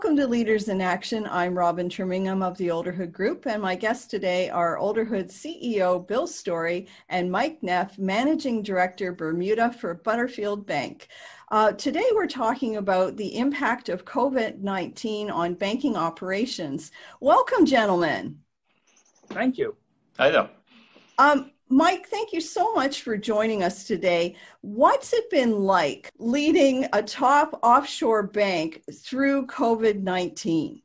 Welcome to Leaders in Action. I'm Robin Trimingham of the Olderhood Group, and my guests today are Olderhood CEO Bill Story and Mike Neff, Managing Director, Bermuda for Butterfield Bank. Today we're talking about the impact of COVID-19 on banking operations. Welcome, gentlemen. Thank you. Hi there. Mike, thank you so much for joining us today. What's it been like leading a top offshore bank through COVID-19?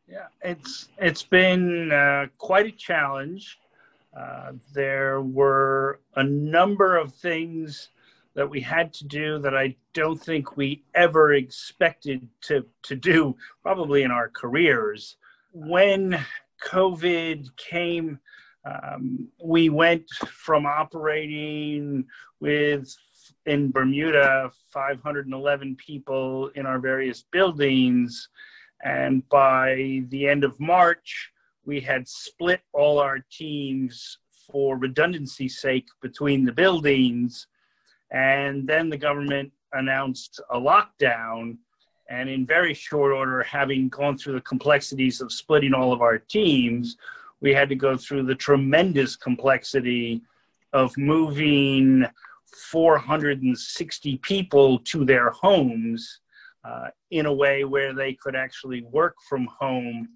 Yeah, it's been quite a challenge. There were a number of things that we had to do that I don't think we ever expected to do, probably in our careers. When COVID came, we went from operating in Bermuda, 511 people in our various buildings. And by the end of March, we had split all our teams for redundancy's sake between the buildings. And then the government announced a lockdown. And in very short order, having gone through the complexities of splitting all of our teams, we had to go through the tremendous complexity of moving 460 people to their homes in a way where they could actually work from home.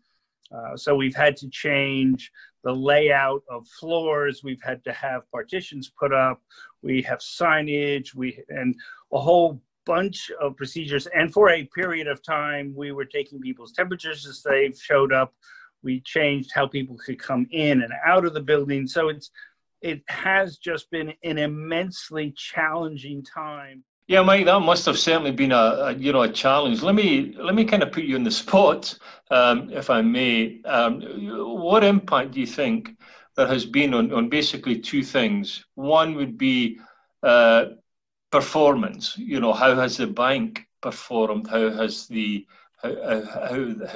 So we've had to change the layout of floors. We've had to have partitions put up. We have signage, and a whole bunch of procedures. And for a period of time, we were taking people's temperatures as they showed up. We changed how people could come in and out of the building. So it has just been an immensely challenging time. Yeah, Mike, that must have certainly been a challenge. Let me kind of put you on the spot, if I may. What impact do you think there has been on basically two things? One would be performance. How has the bank performed? How has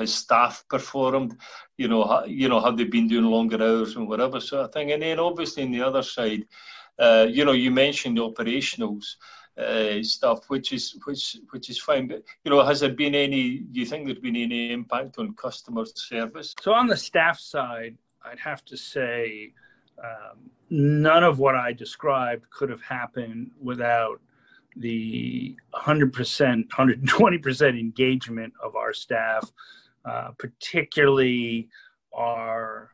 staff performed? Have they been doing longer hours and whatever sort of thing? And then obviously on the other side, you mentioned operationals stuff, which is fine. But has there been any? Do you think there's been any impact on customer service? So on the staff side, I'd have to say none of what I described could have happened without the 100%, 120% engagement of our staff, particularly our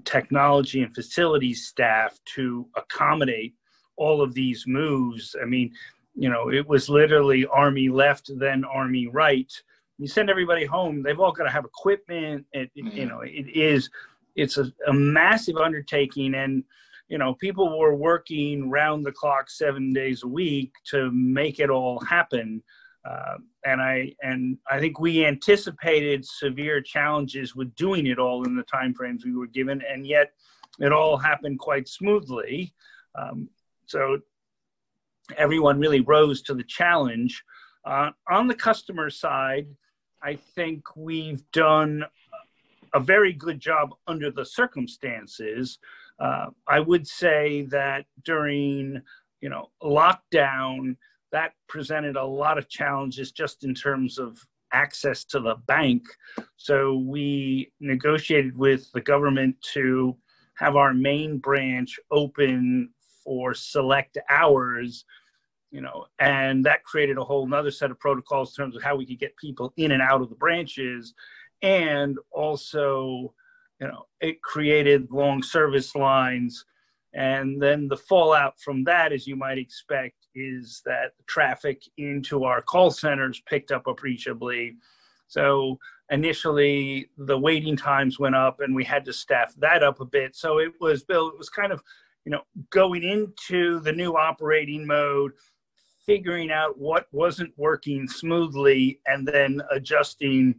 technology and facilities staff, to accommodate all of these moves. I mean, it was literally Army left, then Army right. You send everybody home, they've all got to have equipment. It's a massive undertaking, and people were working round the clock 7 days a week to make it all happen. And I think we anticipated severe challenges with doing it all in the timeframes we were given, and yet it all happened quite smoothly. So everyone really rose to the challenge. On the customer side, I think we've done a very good job under the circumstances. I would say that during, lockdown, that presented a lot of challenges just in terms of access to the bank. So we negotiated with the government to have our main branch open for select hours, and that created a whole nother set of protocols in terms of how we could get people in and out of the branches. And also, it created long service lines. And then the fallout from that, as you might expect, is that the traffic into our call centers picked up appreciably. So initially, the waiting times went up, and we had to staff that up a bit. So it was kind of, going into the new operating mode, figuring out what wasn't working smoothly, and then adjusting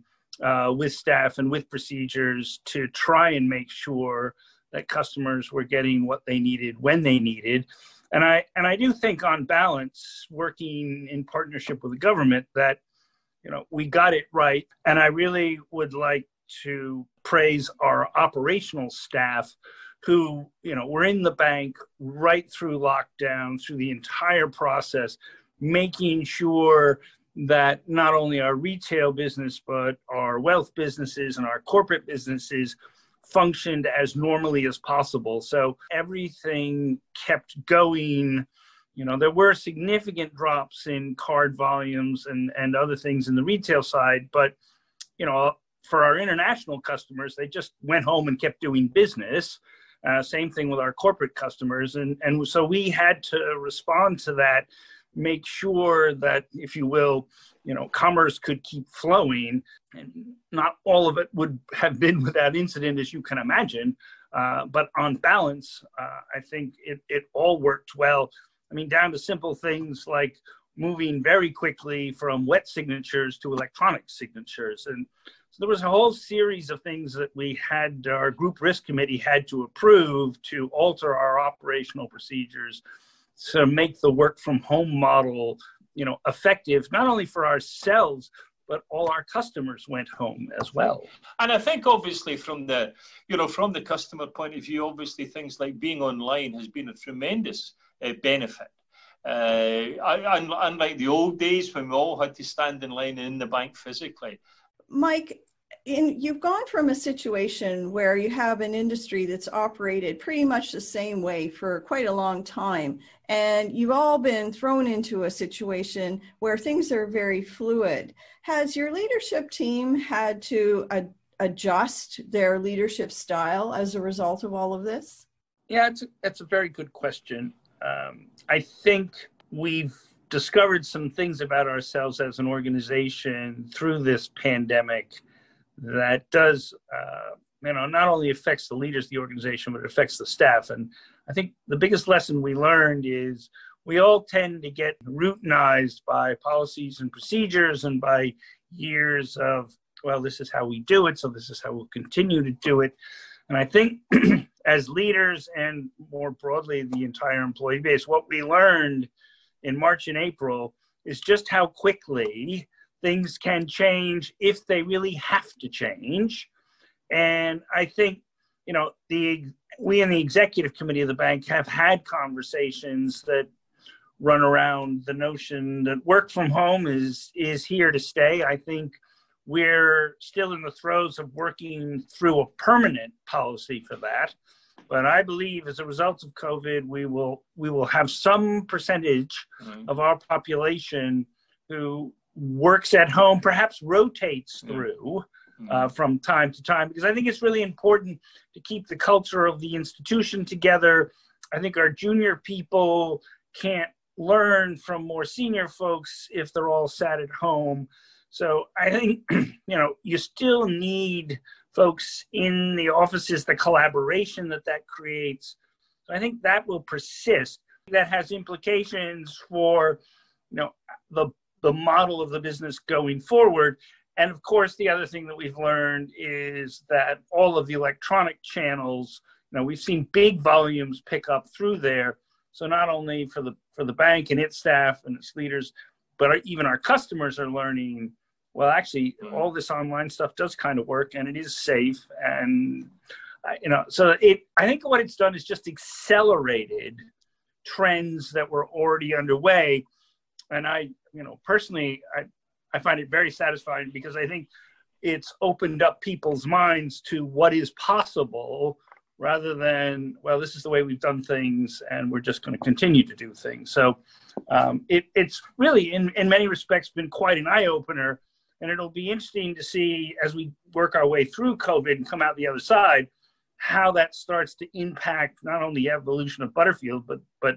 with staff and with procedures to try and make sure that customers were getting what they needed when they needed. And I do think, on balance, working in partnership with the government, that we got it right. And I really would like to praise our operational staff who were in the bank right through lockdown, through the entire process, making sure that not only our retail business, but our wealth businesses and our corporate businesses functioned as normally as possible. So everything kept going. You know, there were significant drops in card volumes and other things in the retail side, but, you know, for our international customers, they just went home and kept doing business. Same thing with our corporate customers. And so we had to respond to that, make sure that, if you will, you know, commerce could keep flowing. And not all of it would have been without incident, as you can imagine. But on balance, I think it all worked well. I mean, down to simple things like moving very quickly from wet signatures to electronic signatures. And so there was a whole series of things that we had, our group risk committee had to approve to alter our operational procedures to make the work from home model, you know, effective, not only for ourselves, but all our customers went home as well. And I think obviously from the customer point of view, obviously things like being online has been a tremendous benefit. Unlike the old days when we all had to stand in line in the bank physically. Mike, you've gone from a situation where you have an industry that's operated pretty much the same way for quite a long time, and you've all been thrown into a situation where things are very fluid. Has your leadership team had to adjust their leadership style as a result of all of this? Yeah, it's a very good question. I think we've discovered some things about ourselves as an organization through this pandemic that does, not only affects the leaders of the organization, but it affects the staff. And I think the biggest lesson we learned is we all tend to get routinized by policies and procedures and by years of, well, this is how we do it, so this is how we'll continue to do it. And I think as leaders and more broadly the entire employee base, what we learned in March and April is just how quickly things can change if they really have to change. And I think, you know, we in the executive committee of the bank have had conversations that run around the notion that work from home is here to stay. I think we're still in the throes of working through a permanent policy for that. But I believe as a result of COVID, we will have some percentage of our population who works at home, perhaps rotates through from time to time, because I think it's really important to keep the culture of the institution together. I think our junior people can't learn from more senior folks if they're all sat at home. So I think, you know, you still need folks in the offices, the collaboration that creates. So I think that will persist. That has implications for, you know, the model of the business going forward. And of course, the other thing that we've learned is that all of the electronic channels, you know, we've seen big volumes pick up through there. So not only for the bank and its staff and its leaders, but even our customers are learning, well, actually, all this online stuff does kind of work, and it is safe. And, you know, so I think what it's done is just accelerated trends that were already underway. And personally, I find it very satisfying because I think it's opened up people's minds to what is possible rather than, well, this is the way we've done things and we're just going to continue to do things. So it's really, in many respects, been quite an eye-opener. And it'll be interesting to see as we work our way through COVID and come out the other side, how that starts to impact not only the evolution of Butterfield, but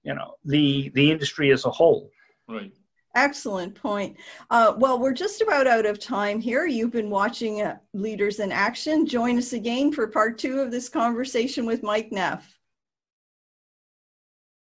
you know, the industry as a whole. Right. Excellent point. Well, we're just about out of time here. You've been watching Leaders in Action. Join us again for part 2 of this conversation with Mike Neff.